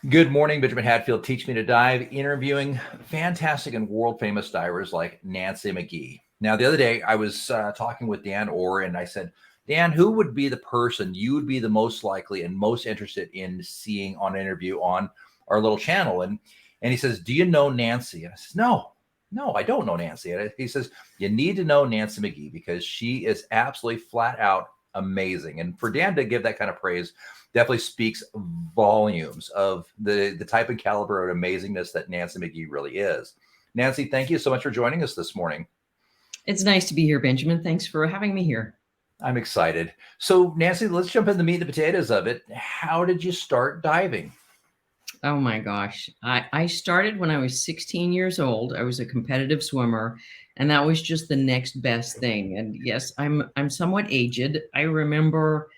Good morning, Benjamin Hadfield. Teach Me to Dive, interviewing fantastic and world famous divers like Nancy Magee. Now, the other day, I was talking with Dan Orr, and I said, Dan, who would be the person you would be the most likely and most interested in seeing on an interview on our little channel? And he says, do you know Nancy? And I says, no, I don't know Nancy. And he says, you need to know Nancy Magee because she is absolutely flat out amazing. And for Dan to give that kind of praise definitely speaks volumes of the type and caliber of amazingness that Nancy Magee really is. Nancy, thank you so much for joining us this morning. It's nice to be here, Benjamin. Thanks for having me here. I'm excited. So Nancy, let's jump in the meat and the potatoes of it. How did you start diving? Oh my gosh. I started when I was 16 years old. I was a competitive swimmer, and that was just the next best thing. And yes, I'm somewhat aged. I remember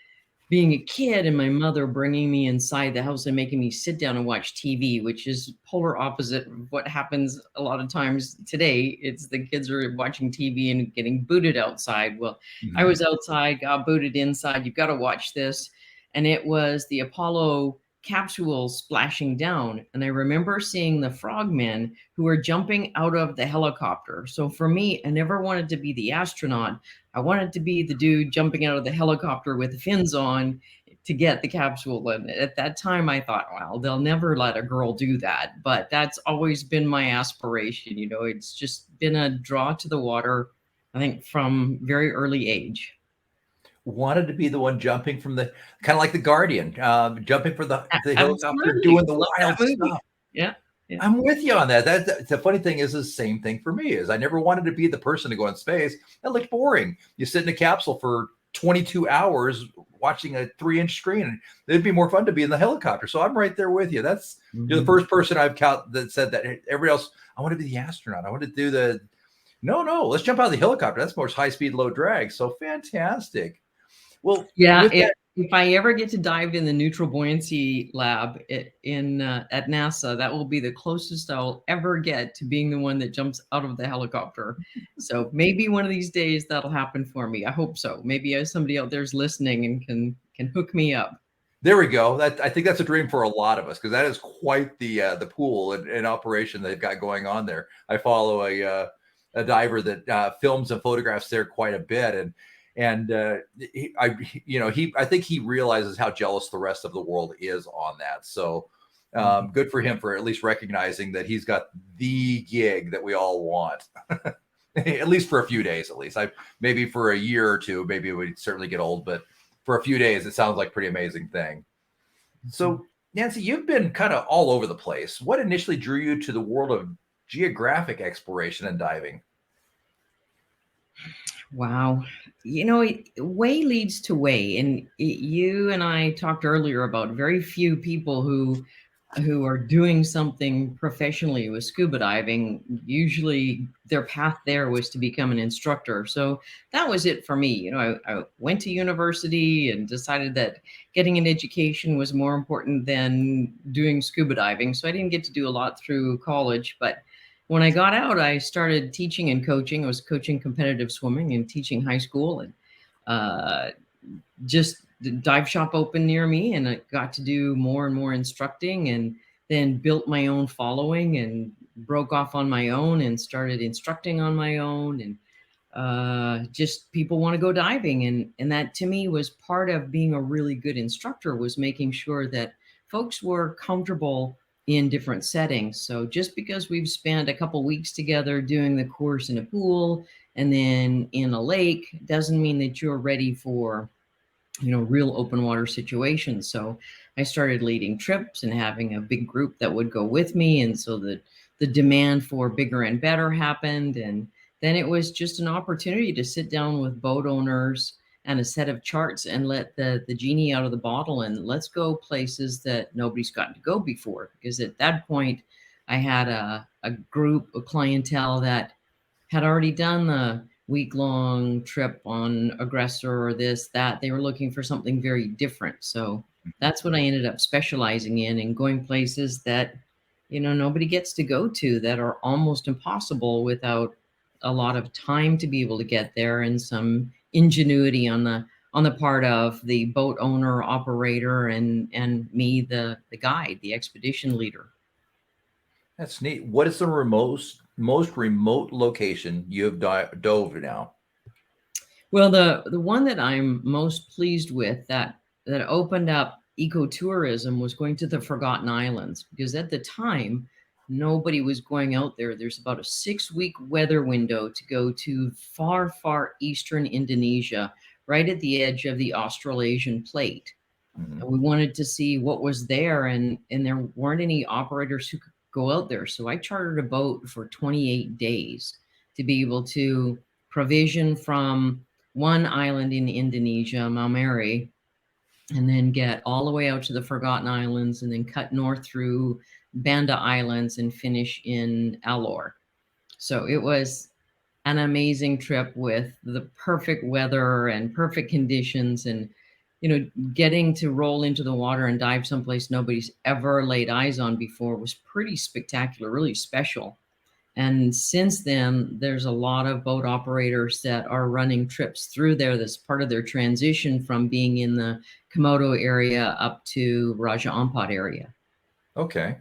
being a kid and my mother bringing me inside the house and making me sit down and watch TV, which is polar opposite of what happens a lot of times today. It's the kids are watching TV and getting booted outside. Well, I was outside, got booted inside. You've got to watch this. And it was the Apollo capsule splashing down. And I remember seeing the frogmen who were jumping out of the helicopter. So for me, I never wanted to be the astronaut. I wanted to be the dude jumping out of the helicopter with the fins on to get the capsule. And at that time, I thought, well, they'll never let a girl do that. But that's always been my aspiration. You know, it's just been a draw to the water, I think, from very early age. Wanted to be the one jumping from the kind of like the Guardian, jumping for the helicopter, Absolutely. doing the Love wild that movie. stuff. Yeah. I'm with you on that. The funny thing is the same thing for me. Is I never wanted to be the person to go in space. That looked boring. You sit in a capsule for 22 hours watching a 3-inch screen, and it'd be more fun to be in the helicopter. So I'm right there with you. That's you're the first person I've count that said that. Everybody else, I want to be the astronaut. I want to do the no. Let's jump out of the helicopter. That's more high speed, low drag. So fantastic. Well, yeah. If I ever get to dive in the neutral buoyancy lab at NASA, that will be the closest I'll ever get to being the one that jumps out of the helicopter. So maybe one of these days that'll happen for me. I hope so. Maybe somebody out there's listening and can hook me up. There we go. I think that's a dream for a lot of us because that is quite the pool and operation they've got going on there. I follow a diver that films and photographs there quite a bit, and I think he realizes how jealous the rest of the world is on that. So good for him for at least recognizing that he's got the gig that we all want, at least for a few days. At least maybe for a year or two, maybe it would certainly get old, but for a few days, it sounds like a pretty amazing thing. So Nancy, you've been kind of all over the place. What initially drew you to the world of geographic exploration and diving? Wow. You know, way leads to way. And you and I talked earlier about very few people who are doing something professionally with scuba diving. Usually their path there was to become an instructor. So that was it for me. You know, I went to university and decided that getting an education was more important than doing scuba diving. So I didn't get to do a lot through college, but when I got out, I started teaching and coaching. I was coaching competitive swimming and teaching high school, and just the dive shop opened near me, and I got to do more and more instructing, and then built my own following and broke off on my own and started instructing on my own. And just people want to go diving. And that to me was part of being a really good instructor, was making sure that folks were comfortable in different settings. So just because we've spent a couple weeks together doing the course in a pool and then in a lake doesn't mean that you're ready for, you know, real open water situations. So I started leading trips and having a big group that would go with me. And so the demand for bigger and better happened. And then it was just an opportunity to sit down with boat owners and a set of charts and let the genie out of the bottle, and let's go places that nobody's gotten to go before. Because at that point, I had a group of clientele that had already done the week-long trip on Aggressor or this, that. They were looking for something very different. So that's what I ended up specializing in, and going places that, you know, nobody gets to go to, that are almost impossible without a lot of time to be able to get there and some ingenuity on on the part of the boat owner, operator, and me, the guide, the expedition leader. That's neat. What is the most remote location you have dove now? Well, the one that I'm most pleased with that opened up ecotourism was going to the Forgotten Islands, because at the time nobody was going out there. There's about a 6-week weather window to go to far, far eastern Indonesia, right at the edge of the Australasian plate. Mhm. And we wanted to see what was there, and there weren't any operators who could go out there. So I chartered a boat for 28 days to be able to provision from one island in Indonesia, Maumere, and then get all the way out to the Forgotten Islands, and then cut north through Banda Islands and finish in Alor. So it was an amazing trip with the perfect weather and perfect conditions, and getting to roll into the water and dive someplace nobody's ever laid eyes on before was pretty spectacular, really special. And since then, there's a lot of boat operators that are running trips through there. That's part of their transition from being in the Komodo area up to Raja Ampat area. Okay.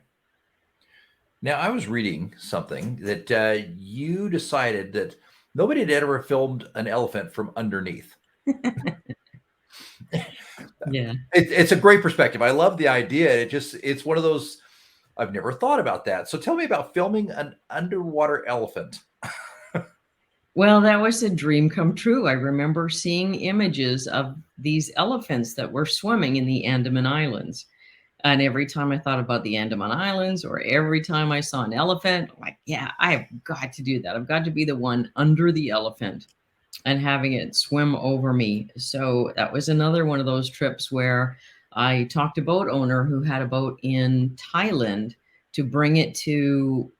Now, I was reading something that you decided that nobody had ever filmed an elephant from underneath. Yeah. It's a great perspective. I love the idea. It's one of those, I've never thought about that. So tell me about filming an underwater elephant. Well, that was a dream come true. I remember seeing images of these elephants that were swimming in the Andaman Islands. And every time I thought about the Andaman Islands, or every time I saw an elephant, I'm like, yeah, I've got to do that. I've got to be the one under the elephant and having it swim over me. So that was another one of those trips where I talked to a boat owner who had a boat in Thailand to bring it to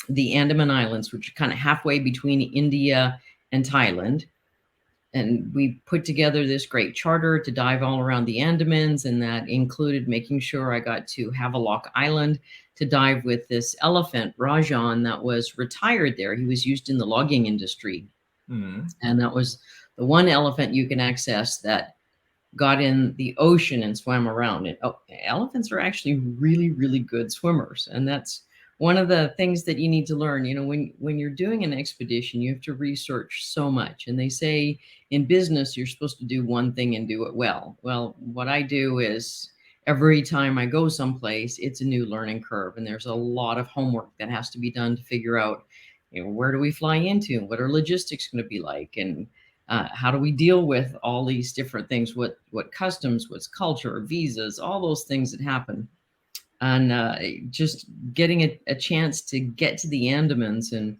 the Andaman Islands, which are kind of halfway between India and Thailand. And we put together this great charter to dive all around the Andamans, and that included making sure I got to Havelock Island to dive with this elephant, Rajan, that was retired there. He was used in the logging industry. Mm-hmm. And that was the one elephant you can access that got in the ocean and swam around. And elephants are actually really, really good swimmers. And that's one of the things that you need to learn. When you're doing an expedition, you have to research so much. And they say in business, you're supposed to do one thing and do it well. Well, what I do is every time I go someplace, it's a new learning curve. And there's a lot of homework that has to be done to figure out, where do we fly into? What are logistics going to be like? And how do we deal with all these different things? What customs, what's culture, visas, all those things that happen. And just getting a chance to get to the Andamans and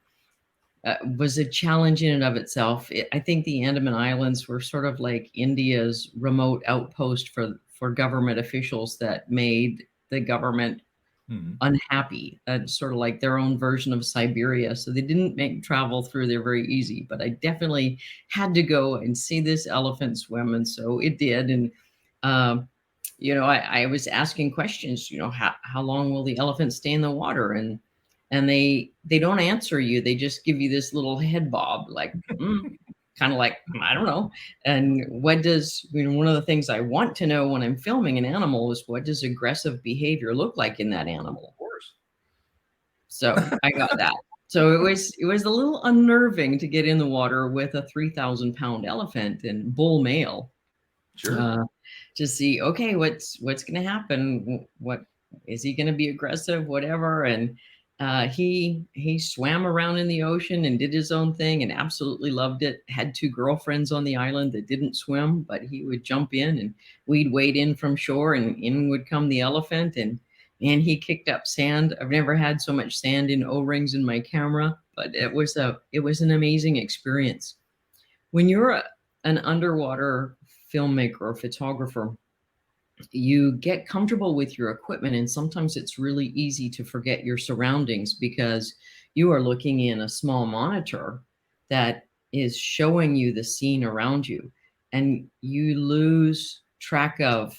was a challenge in and of itself. I think the Andaman Islands were sort of like India's remote outpost for government officials that made the government unhappy, sort of like their own version of Siberia. So they didn't make travel through there very easy, but I definitely had to go and see this elephant swim. And so it did. And, I was asking questions, how long will the elephant stay in the water? And they don't answer you. They just give you this little head bob, like, kind of like, I don't know. And one of the things I want to know when I'm filming an animal is, what does aggressive behavior look like in that animal? Of course. So I got that. So it was a little unnerving to get in the water with a 3,000-pound elephant and bull male. Sure. To see, okay, what's going to happen? What is he going to be aggressive? Whatever. And he swam around in the ocean and did his own thing and absolutely loved it. Had 2 girlfriends on the island that didn't swim, but he would jump in and we'd wade in from shore, and in would come the elephant. And he kicked up sand. I've never had so much sand in O-rings in my camera, but it was an amazing experience. When you're an underwater filmmaker or photographer, you get comfortable with your equipment, and sometimes it's really easy to forget your surroundings because you are looking in a small monitor that is showing you the scene around you, and you lose track of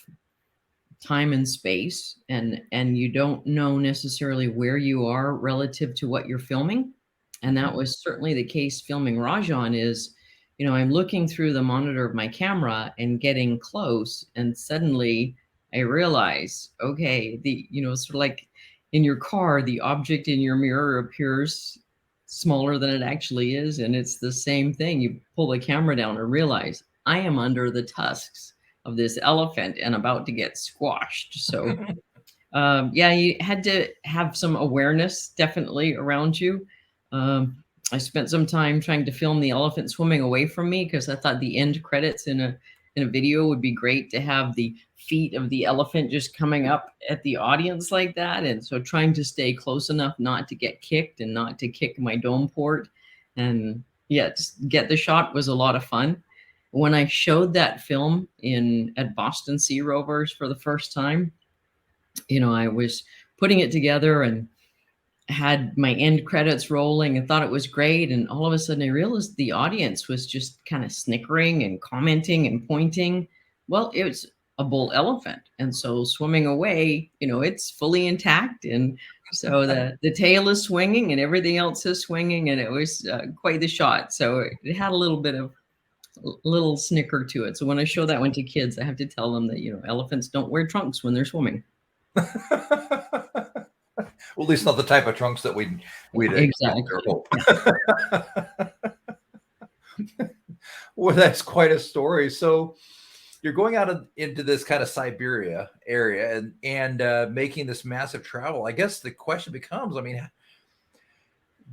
time and space, and you don't know necessarily where you are relative to what you're filming. And that was certainly the case filming Rajan. Is I'm looking through the monitor of my camera and getting close, and suddenly I realize, okay, sort of like in your car, the object in your mirror appears smaller than it actually is. And it's the same thing. You pull the camera down and realize I am under the tusks of this elephant and about to get squashed. So, yeah, you had to have some awareness definitely around you. I spent some time trying to film the elephant swimming away from me because I thought the end credits in a video would be great to have the feet of the elephant just coming up at the audience like that. And so trying to stay close enough not to get kicked and not to kick my dome port. And yeah, just get the shot was a lot of fun. When I showed that film at Boston Sea Rovers for the first time, I was putting it together and had my end credits rolling and thought it was great. And all of a sudden I realized the audience was just kind of snickering and commenting and pointing. Well, it was a bull elephant. And so swimming away, it's fully intact. And so the tail is swinging and everything else is swinging. And it was quite the shot. So it had a little snicker to it. So when I show that one to kids, I have to tell them that, elephants don't wear trunks when they're swimming. Well, at least not the type of trunks that we'd exactly. Well, that's quite a story. So you're going out into this kind of Siberia area and making this massive travel. I guess the question becomes, I mean,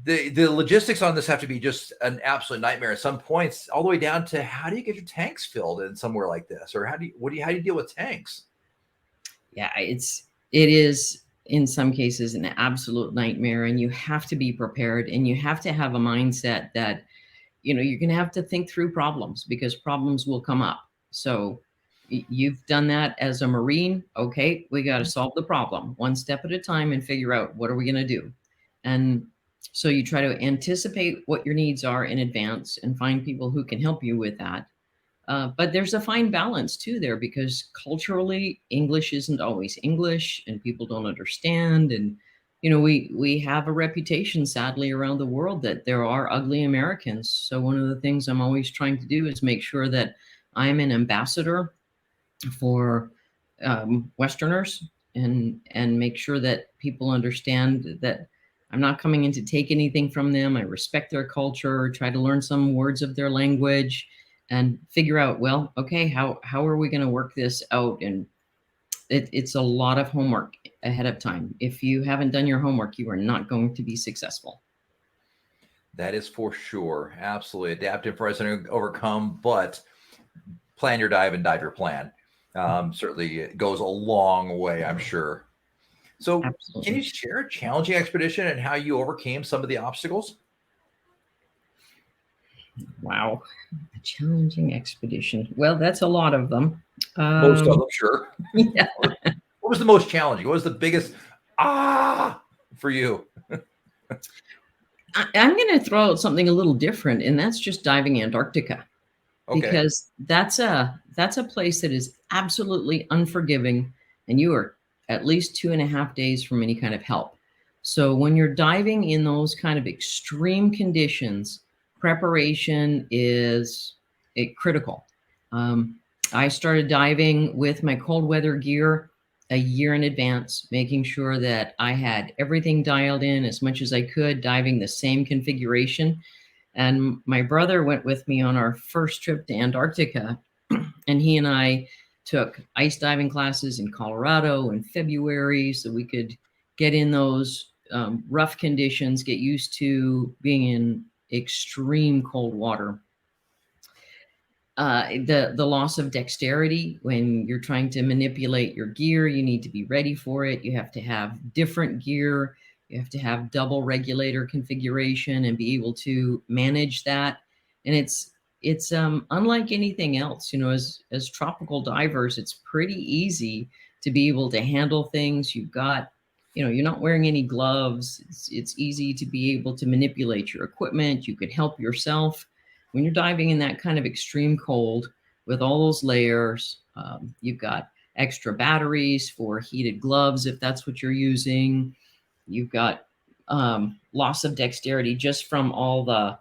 the logistics on this have to be just an absolute nightmare at some points, all the way down to how do you get your tanks filled in somewhere like this, or how do you deal with tanks? Yeah, it is in some cases an absolute nightmare, and you have to be prepared, and you have to have a mindset that you're going to have to think through problems because problems will come up. So you've done that as a Marine. Okay, we got to solve the problem one step at a time and figure out what are we going to do. And so you try to anticipate what your needs are in advance and find people who can help you with that. But there's a fine balance too there, because culturally English isn't always English and people don't understand. And, we have a reputation, sadly, around the world that there are ugly Americans. So one of the things I'm always trying to do is make sure that I'm an ambassador for Westerners and make sure that people understand that I'm not coming in to take anything from them. I respect their culture, try to learn some words of their language, and figure out, well, okay, how are we going to work this out? And it's a lot of homework ahead of time. If you haven't done your homework, you are not going to be successful. That is for sure. Absolutely. Adapt, improvise, and overcome, but plan your dive and dive your plan. Certainly it goes a long way, I'm sure. So Absolutely. Can you share a challenging expedition and how you overcame some of the obstacles? Wow. A challenging expedition. Well, that's a lot of them. Most of them, sure. Yeah. What was the most challenging? What was the biggest for you? I'm going to throw out something a little different, and that's just diving Antarctica. Okay. Because that's a place that is absolutely unforgiving, and you are at least 2.5 days from any kind of help. So when you're diving in those kind of extreme conditions, preparation is critical. I started diving with my cold weather gear a year in advance, making sure that I had everything dialed in as much as I could, diving the same configuration. And my brother went with me on our first trip to Antarctica, and he and I took ice diving classes in Colorado in February so we could get in those rough conditions, get used to being in extreme cold water. The loss of dexterity when you're trying to manipulate your gear, you need to be ready for it. You have to have different gear. You have to have double regulator configuration and be able to manage that. And it's unlike anything else, as tropical divers, it's pretty easy to be able to handle things. You've got, you're not wearing any gloves. It's easy to be able to manipulate your equipment. You can help yourself. When you're diving in that kind of extreme cold with all those layers, you've got extra batteries for heated gloves if that's what you're using. You've got loss of dexterity just from all the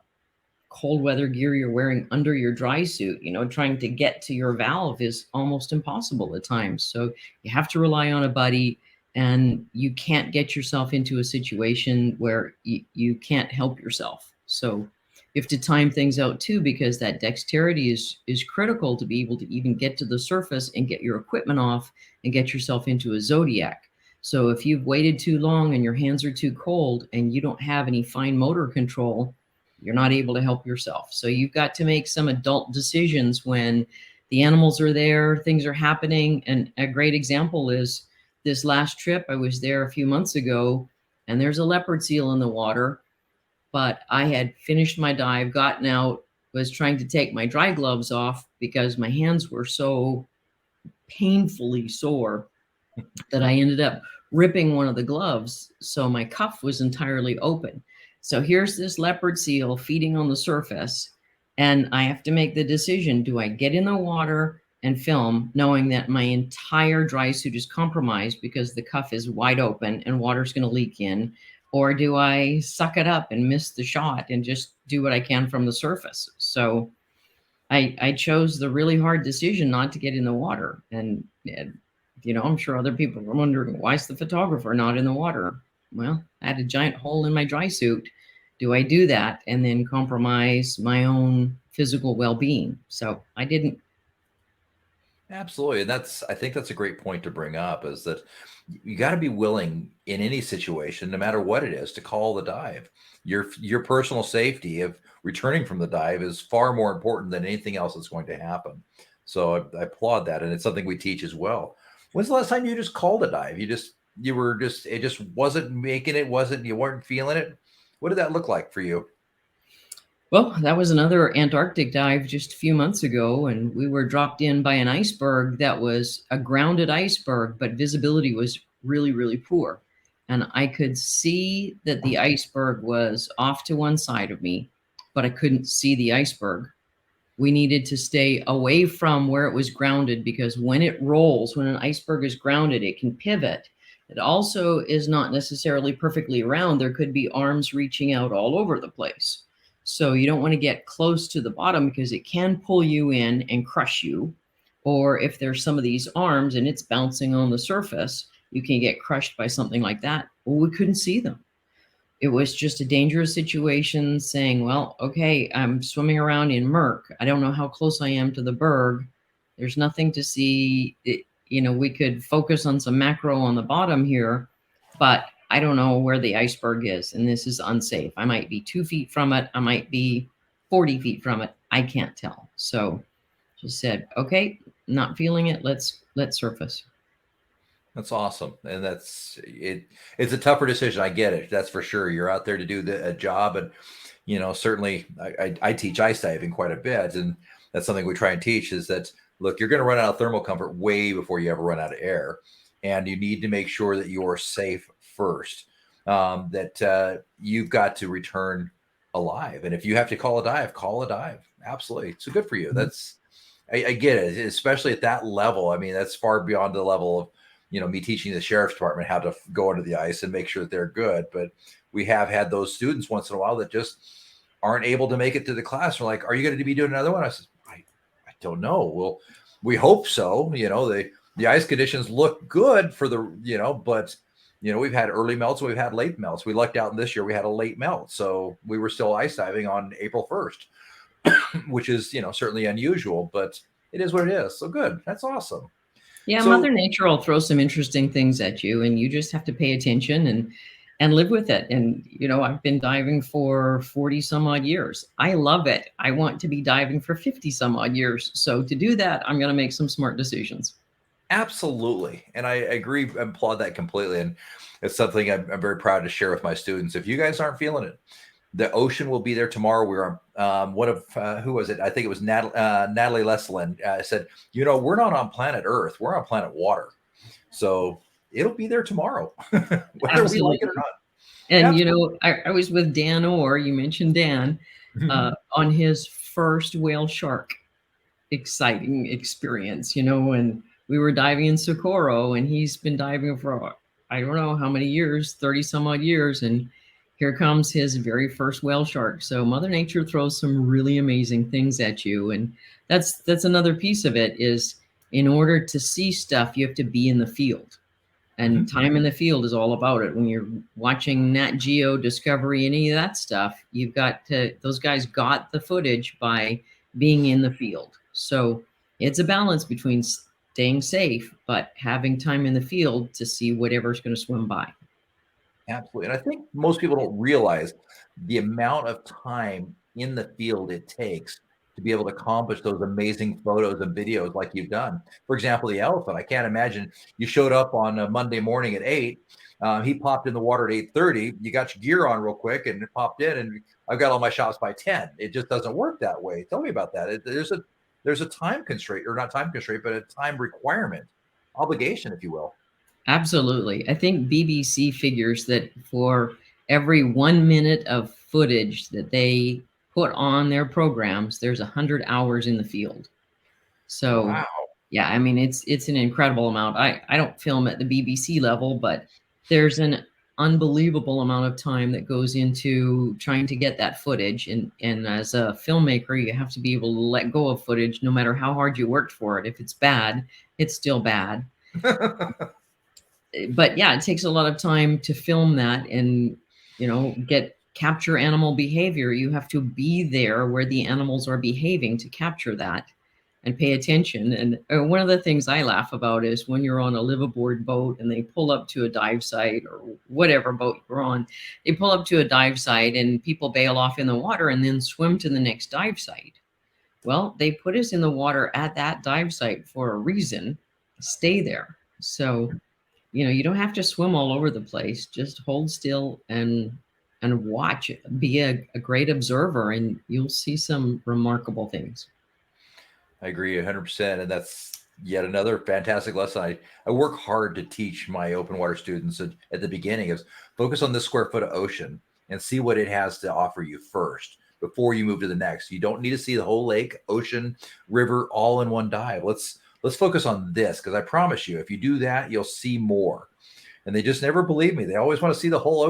cold weather gear you're wearing under your dry suit. You know, trying to get to your valve is almost impossible at times. So you have to rely on a buddy, and you can't get yourself into a situation where you can't help yourself. So you have to time things out too, because that dexterity is critical to be able to even get to the surface and get your equipment off and get yourself into a zodiac. So if you've waited too long and your hands are too cold and you don't have any fine motor control, you're not able to help yourself. So you've got to make some adult decisions when the animals are there, things are happening. And a great example is this last trip. I was there a few months ago, and there's a leopard seal in the water, but I had finished my dive, gotten out, was trying to take my dry gloves off because my hands were so painfully sore that I ended up ripping one of the gloves. So my cuff was entirely open. So here's this leopard seal feeding on the surface, and I have to make the decision. Do I get in the water and film knowing that my entire dry suit is compromised because the cuff is wide open and water's going to leak in? Or do I suck it up and miss the shot and just do what I can from the surface? So I chose the really hard decision not to get in the water. And you know, I'm sure other people are wondering, why is the photographer not in the water? Well, I had a giant hole in my dry suit. Do I do that and then compromise my own physical well-being? So I didn't. Absolutely. And I think that's a great point to bring up, is that you got to be willing in any situation, no matter what it is, to call the dive. Your personal safety of returning from the dive is far more important than anything else that's going to happen. So I applaud that. And it's something we teach as well. When's the last time you just called a dive? It just wasn't making it, you weren't feeling it. What did that look like for you? Well, that was another Antarctic dive just a few months ago, and we were dropped in by an iceberg that was a grounded iceberg, but visibility was really, really poor. And I could see that the iceberg was off to one side of me, but I couldn't see the iceberg. We needed to stay away from where it was grounded, because when it rolls, when an iceberg is grounded, it can pivot. It also is not necessarily perfectly round. There could be arms reaching out all over the place. So you don't want to get close to the bottom because it can pull you in and crush you. Or if there's some of these arms and it's bouncing on the surface, you can get crushed by something like that. Well, we couldn't see them. It was just a dangerous situation, saying, well, okay, I'm swimming around in murk. I don't know how close I am to the berg. There's nothing to see. You know, we could focus on some macro on the bottom here, but I don't know where the iceberg is, and this is unsafe. I might be 2 feet from it. I might be 40 feet from it. I can't tell. So just said, okay, not feeling it. Let's surface. That's awesome. And that's it. It's a tougher decision. I get it. That's for sure. You're out there to do a job. And, you know, certainly I teach ice diving quite a bit. And that's something we try and teach, is that, look, you're going to run out of thermal comfort way before you ever run out of air. And you need to make sure that you're safe first, that you've got to return alive. And if you have to call a dive, call a dive. Absolutely. So good for you. That's, I get it, especially at that level. I mean, that's far beyond the level of, you know, me teaching the sheriff's department how to go under the ice and make sure that they're good. But we have had those students once in a while that just aren't able to make it to the class. We're like, are you going to be doing another one? I said, I don't know. Well, we hope so. You know, the ice conditions look good for the, you know, but, you know, we've had early melts, we've had late melts. We lucked out in this year, we had a late melt. So we were still ice diving on April 1st, which is, you know, certainly unusual, but it is what it is. So good. That's awesome. Yeah, So, Mother Nature will throw some interesting things at you, and you just have to pay attention and live with it. And you know, I've been diving for 40 some odd years. I love it. I want to be diving for 50 some odd years. So to do that, I'm going to make some smart decisions. absolutely. And I agree, applaud that completely. And it's something I'm very proud to share with my students. If you guys aren't feeling it, the ocean will be there tomorrow. We're on one of, who was it? I think it was Natalie Leslin said, you know, we're not on planet Earth. We're on planet water. So it'll be there tomorrow, whether Absolutely. we like it or not. And Absolutely. you know, I was with Dan Orr, you mentioned Dan, on his first whale shark exciting experience, you know, and we were diving in Socorro, and he's been diving for I don't know how many years, 30 some odd years, and here comes his very first whale shark. So Mother Nature throws some really amazing things at you, and that's another piece of it. Is in order to see stuff, you have to be in the field, and time in the field is all about it. When you're watching Nat Geo, Discovery, any of that stuff, you've got to, those guys got the footage by being in the field. So it's a balance between staying safe, but having time in the field to see whatever's going to swim by. Absolutely. And I think most people don't realize the amount of time in the field it takes to be able to accomplish those amazing photos and videos like you've done. For example, the elephant. I can't imagine you showed up on a Monday morning at 8. He popped in the water at 8:30. You got your gear on real quick and popped in, and I've got all my shots by 10. It just doesn't work that way. Tell me about that. There's a time constraint, or not time constraint, but a time requirement, obligation, if you will. Absolutely. I think BBC figures that for every 1 minute of footage that they put on their programs, there's 100 hours in the field. So Wow. yeah, I mean, it's an incredible amount. I don't film at the BBC level, but there's an unbelievable amount of time that goes into trying to get that footage. And as a filmmaker, you have to be able to let go of footage no matter how hard you worked for it. If it's bad, it's still bad. But yeah, it takes a lot of time to film that and, you know, capture animal behavior. You have to be there where the animals are behaving to capture that and pay attention. And one of the things I laugh about is when you're on a liveaboard boat and they pull up to a dive site, or whatever boat you're on, they pull up to a dive site and people bail off in the water and then swim to the next dive site. Well, they put us in the water at that dive site for a reason. Stay there. So, you know, you don't have to swim all over the place. Just hold still and watch. Be a great observer, and you'll see some remarkable things. I agree 100%. And that's yet another fantastic lesson. I work hard to teach my open water students at the beginning is focus on this square foot of ocean and see what it has to offer you first before you move to the next. You don't need to see the whole lake, ocean, river all in one dive. Let's focus on this, because I promise you, if you do that, you'll see more. And they just never believe me. They always want to see the whole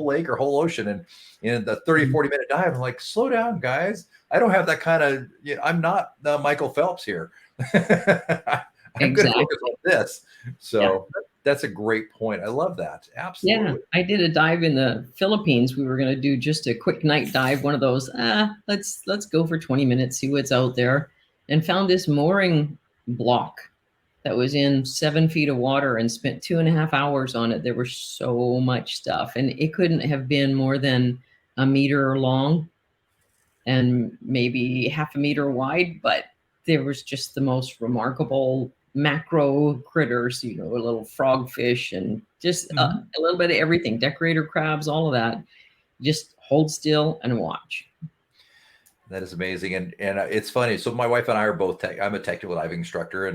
lake or whole ocean. And in the 30, 40-minute dive, I'm like, slow down, guys. I don't have that kind of, I'm not Michael Phelps here. I'm going to focus on this. So that's a great point. I love that. Absolutely. Yeah, I did a dive in the Philippines. We were going to do just a quick night dive, one of those, let's go for 20 minutes, see what's out there, and found this mooring block that was in 7 feet of water and spent 2.5 hours on it. There was so much stuff, and it couldn't have been more than a meter long and maybe half a meter wide, but there was just the most remarkable macro critters, you know, a little frogfish and just a little bit of everything, decorator crabs, all of that. Just hold still and watch. That is amazing. And it's funny. So my wife and I are both, I'm a technical diving instructor,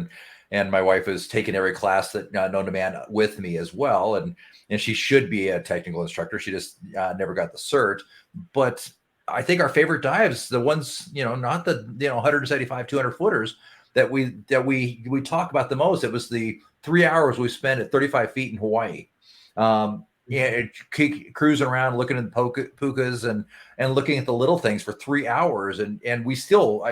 and my wife has taken every class that known to man with me as well. And she should be a technical instructor. She just never got the cert. But I think our favorite dives, the ones, you know, not the, 175, 200 footers that we talk about the most. It was the 3 hours we spent at 35 feet in Hawaii. Cruising around, looking at the pukas and looking at the little things for 3 hours. And we still,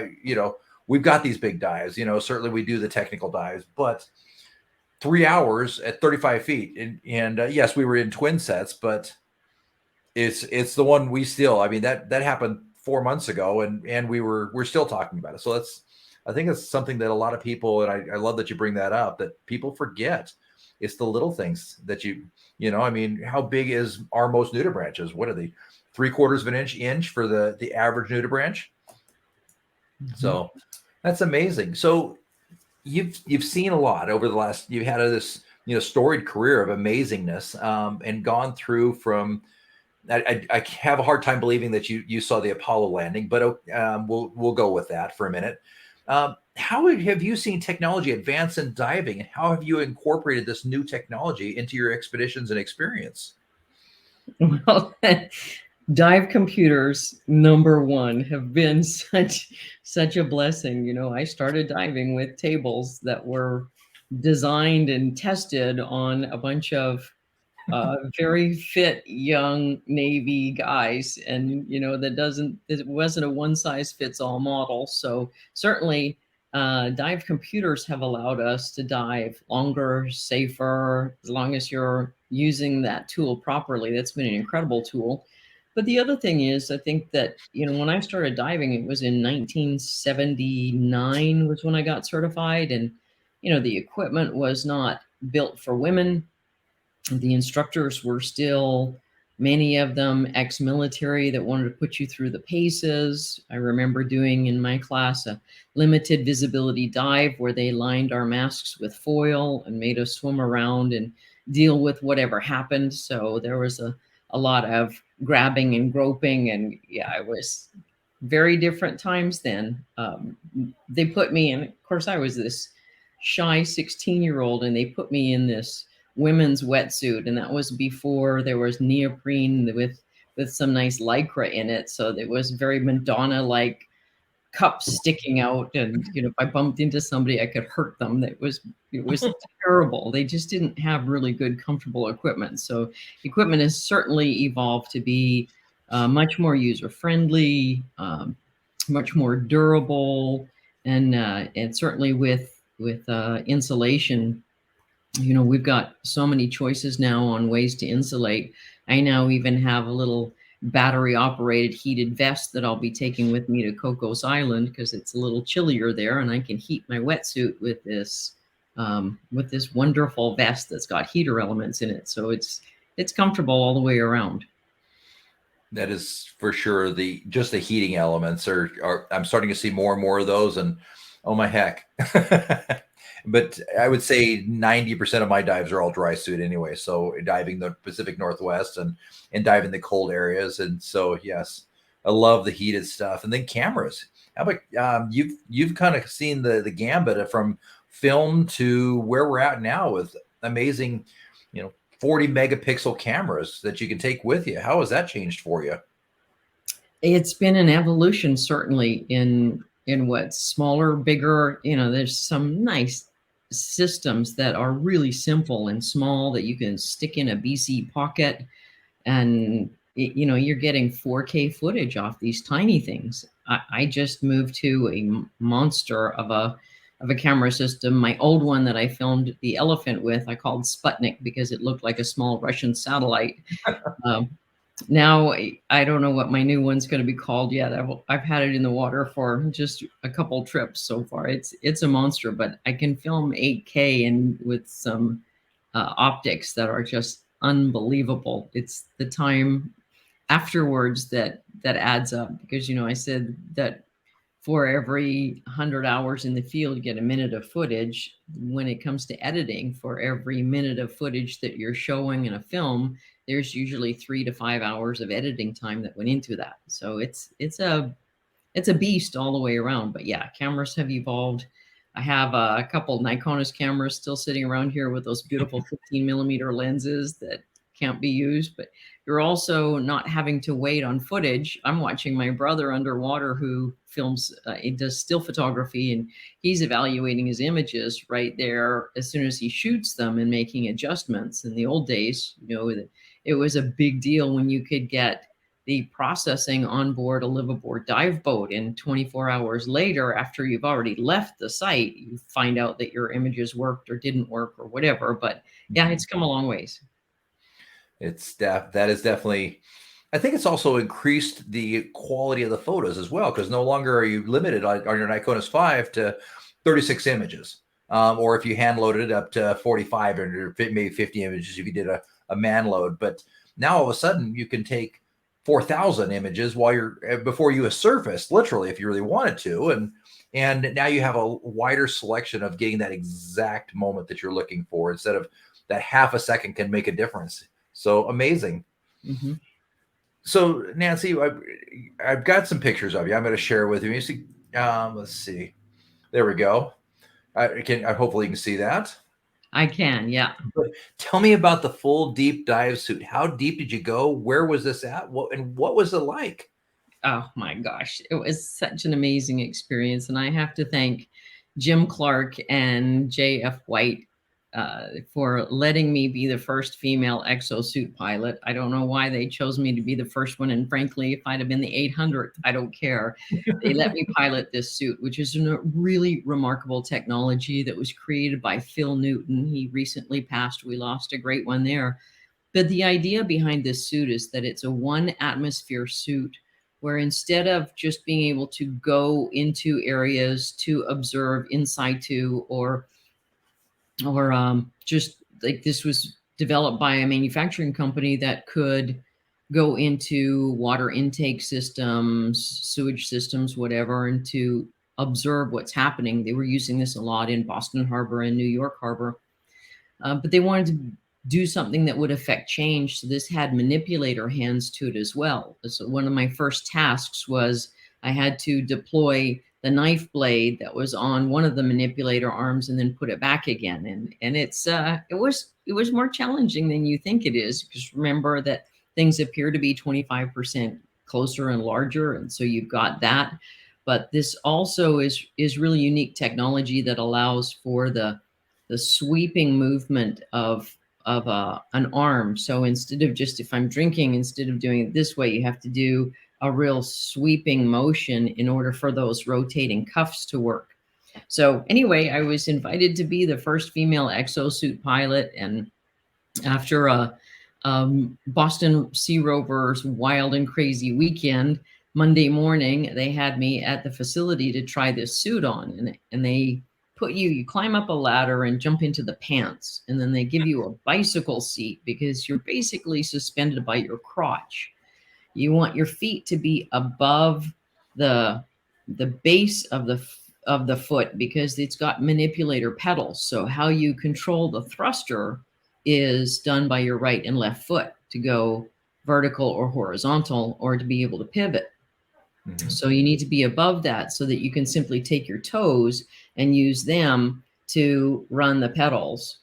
we've got these big dives, certainly we do the technical dives, but 3 hours at 35 feet. And yes, we were in twin sets, but it's the one we still, that happened 4 months ago and we're still talking about it. So I think it's something that a lot of people, and I love that you bring that up, that people forget. It's the little things that how big is our most nudibranches? What are they? 3/4 of an inch for the average nudibranch. So that's amazing. So you've seen a lot over the last, you've had this, storied career of amazingness, and gone through from, I have a hard time believing that you saw the Apollo landing, but we'll go with that for a minute. How have you seen technology advance in diving, and how have you incorporated this new technology into your expeditions and experience? Well, dive computers, number one, have been such a blessing. I started diving with tables that were designed and tested on a bunch of very fit young Navy guys, and it wasn't a one size fits all model. So certainly, dive computers have allowed us to dive longer, safer, as long as you're using that tool properly. That's been an incredible tool. But the other thing is, I think that, when I started diving, it was in 1979 was when I got certified, and the equipment was not built for women. The instructors were still, many of them ex-military, that wanted to put you through the paces. I remember doing in my class a limited visibility dive where they lined our masks with foil and made us swim around and deal with whatever happened. So there was a lot of grabbing and groping, and yeah, it was very different times then. They put me in, of course, I was this shy 16-year-old, and they put me in this women's wetsuit, and that was before there was neoprene with some nice lycra in it. So it was very Madonna like, cups sticking out, and if I bumped into somebody, I could hurt them. It was terrible. They just didn't have really good, comfortable equipment. So equipment has certainly evolved to be much more user friendly, much more durable, and certainly with insulation. We've got so many choices now on ways to insulate. I now even have a little battery operated heated vest that I'll be taking with me to Cocos Island because it's a little chillier there, and I can heat my wetsuit with this wonderful vest that's got heater elements in it. So it's comfortable all the way around. That is for sure. Just the heating elements are I'm starting to see more and more of those, and oh my heck. But I would say 90% of my dives are all dry suit anyway. So diving the Pacific Northwest and diving the cold areas. And so, yes, I love the heated stuff. And then cameras. How about you've kind of seen the gambit from film to where we're at now with amazing, 40 megapixel cameras that you can take with you. How has that changed for you? It's been an evolution, certainly, in what's smaller, bigger. There's some nice systems that are really simple and small that you can stick in a BC pocket, and you're getting 4K footage off these tiny things. I just moved to a monster of a camera system. My old one that I filmed the elephant with, I called Sputnik because it looked like a small Russian satellite. Now I don't know what my new one's going to be called yet. I've had it in the water for just a couple trips so far. It's a monster, but I can film 8K and with some optics that are just unbelievable. It's the time afterwards that adds up, because I said that for every 100 hours in the field, you get a minute of footage. When it comes to editing, for every minute of footage that you're showing in a film, there's usually 3 to 5 hours of editing time that went into that. So it's a beast all the way around. But yeah, cameras have evolved. I have a couple Nikonus cameras still sitting around here with those beautiful 15 millimeter lenses that can't be used, but you're also not having to wait on footage. I'm watching my brother underwater who films, he does still photography, and he's evaluating his images right there as soon as he shoots them and making adjustments. In the old days, it was a big deal when you could get the processing on board a liveaboard dive boat, and 24 hours later, after you've already left the site, you find out that your images worked or didn't work or whatever. But yeah, it's come a long ways. That is definitely, I think it's also increased the quality of the photos as well, because no longer are you limited on your Nikonus 5 to 36 images. Or if you hand loaded it up to 45 or maybe 50 images if you did a man load. But now all of a sudden you can take 4,000 images before you have surfaced, literally, if you really wanted to. And now you have a wider selection of getting that exact moment that you're looking for, instead of that half a second can make a difference. So amazing. Mm-hmm. So Nancy, I've got some pictures of you. I'm going to share with you. You see, let's see. There we go. Hopefully you can see that. I can, yeah. But tell me about the full deep dive suit. How deep did you go? Where was this at? What was it like? Oh my gosh, it was such an amazing experience. And I have to thank Jim Clark and J.F. White for letting me be the first female exosuit pilot. I don't know why they chose me to be the first one. And frankly, if I'd have been the 800th, I don't care. They let me pilot this suit, which is a really remarkable technology that was created by Phil Newton. He recently passed. We lost a great one there. But the idea behind this suit is that it's a one atmosphere suit where instead of just being able to go into areas to observe in situ or just like this was developed by a manufacturing company that could go into water intake systems, sewage systems, whatever, and to observe what's happening. They were using this a lot in Boston Harbor and New York Harbor, but they wanted to do something that would affect change. So this had manipulator hands to it as well. So one of my first tasks was I had to deploy the knife blade that was on one of the manipulator arms and then put it back again. And it was more challenging than you think it is, because remember that things appear to be 25% closer and larger. And so you've got that. But this also is really unique technology that allows for the sweeping movement of an arm. So instead of just, if I'm drinking, instead of doing it this way, you have to do a real sweeping motion in order for those rotating cuffs to work. So anyway, I was invited to be the first female exosuit pilot. And after a Boston Sea Rovers wild and crazy weekend, Monday morning, they had me at the facility to try this suit on. And they put you climb up a ladder and jump into the pants. And then they give you a bicycle seat because you're basically suspended by your crotch. You want your feet to be above the base of the foot because it's got manipulator pedals. So how you control the thruster is done by your right and left foot to go vertical or horizontal or to be able to pivot. Mm-hmm. So you need to be above that so that you can simply take your toes and use them to run the pedals.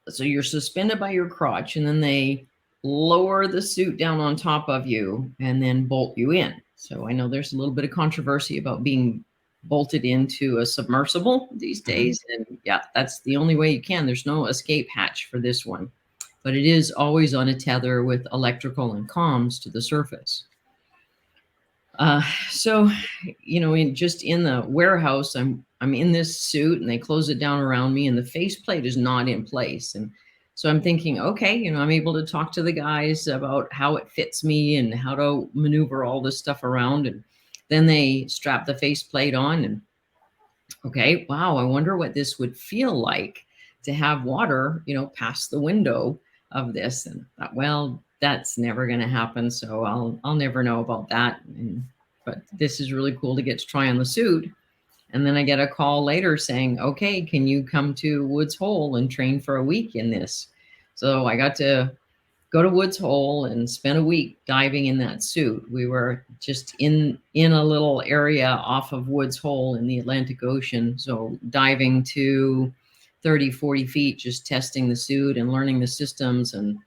So you're suspended by your crotch, and then they lower the suit down on top of you and then bolt you in. So I know there's a little bit of controversy about being bolted into a submersible these days. Mm-hmm. And yeah, that's the only way you can. There's no escape hatch for this one, but it is always on a tether with electrical and comms to the surface. So, you know, in the warehouse, I'm in this suit and they close it down around me and the faceplate is not in place. And so I'm thinking, okay, you know, I'm able to talk to the guys about how it fits me and how to maneuver all this stuff around. And then they strap the faceplate on and okay, wow, I wonder what this would feel like to have water, you know, past the window of this. And I thought, well, that's never going to happen. So I'll never know about that. But this is really cool to get to try on the suit. And then I get a call later saying, okay, can you come to Woods Hole and train for a week in this? So I got to go to Woods Hole and spend a week diving in that suit. We were just in a little area off of Woods Hole in the Atlantic Ocean. So diving to 30, 40 feet, just testing the suit and learning the systems. And,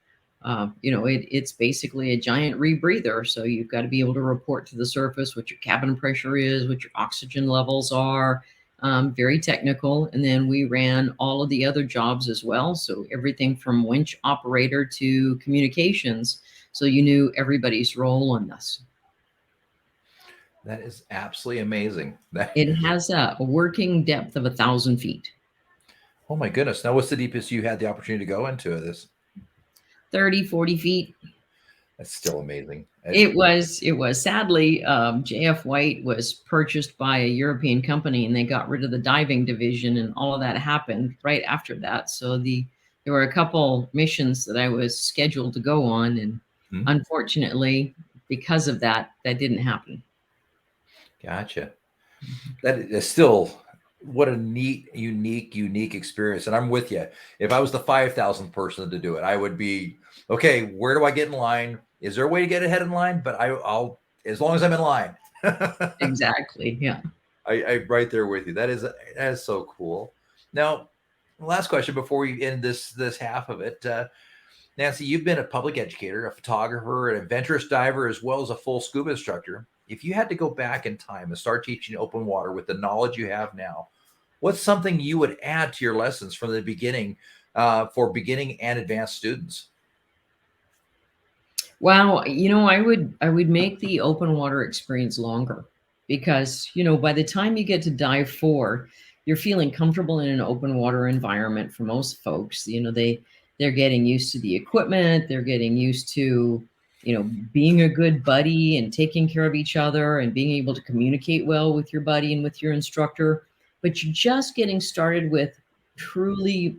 you know, it's basically a giant rebreather. So you've got to be able to report to the surface what your cabin pressure is, what your oxygen levels are. Very technical. And then we ran all of the other jobs as well. So everything from winch operator to communications. So you knew everybody's role on this. That is absolutely amazing. It has a working depth of 1,000 feet. Oh my goodness. Now what's the deepest you had the opportunity to go into this? 30, 40 feet. That's still amazing. It was sadly, JF White was purchased by a European company and they got rid of the diving division and all of that happened right after that. So there were a couple missions that I was scheduled to go on. And unfortunately, because of that didn't happen. Gotcha. That is still what a neat, unique experience. And I'm with you. If I was the 5,000th person to do it, I would be, okay, where do I get in line? Is there a way to get ahead in line? But I'll, as long as I'm in line. Exactly. Yeah. I'm right there with you. That is so cool. Now, last question before we end this half of it. Nancy, you've been a public educator, a photographer, an adventurous diver, as well as a full scuba instructor. If you had to go back in time and start teaching open water with the knowledge you have now, What's something you would add to your lessons from the beginning for beginning and advanced students? Wow, I would make the open water experience longer because, by the time you get to dive 4, you're feeling comfortable in an open water environment for most folks. They're getting used to the equipment, they're getting used to, being a good buddy and taking care of each other and being able to communicate well with your buddy and with your instructor. But you're just getting started with truly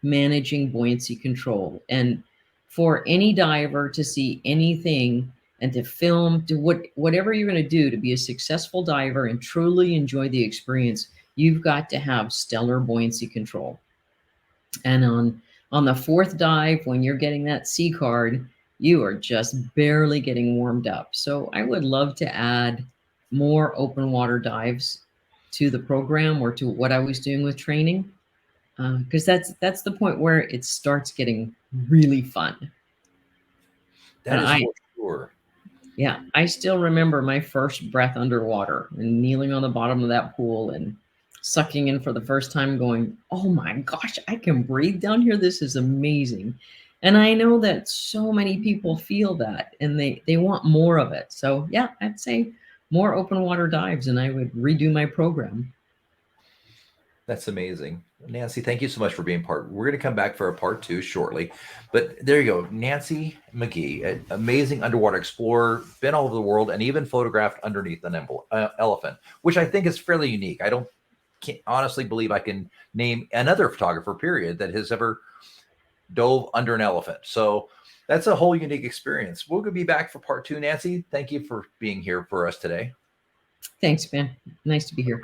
managing buoyancy control. And for any diver to see anything and to film, to whatever you're going to do to be a successful diver and truly enjoy the experience, you've got to have stellar buoyancy control. And on the 4th dive, when you're getting that C card, you are just barely getting warmed up. So I would love to add more open water dives to the program or to what I was doing with training, because that's the point where it starts getting really fun. That And is I for sure. Yeah, I still remember my first breath underwater and kneeling on the bottom of that pool and sucking in for the first time, going, "Oh my gosh, I can breathe down here. This is amazing." And I know that so many people feel that and they want more of it. So yeah, I'd say more open water dives and I would redo my program. That's amazing. Nancy, thank you so much for being part. We're going to come back for a part 2 shortly. But there you go. Nancy Magee, an amazing underwater explorer, been all over the world and even photographed underneath an elephant, which I think is fairly unique. Can't honestly believe I can name another photographer, period, that has ever dove under an elephant. So that's a whole unique experience. We'll be back for part 2. Nancy, thank you for being here for us today. Thanks, man. Nice to be here.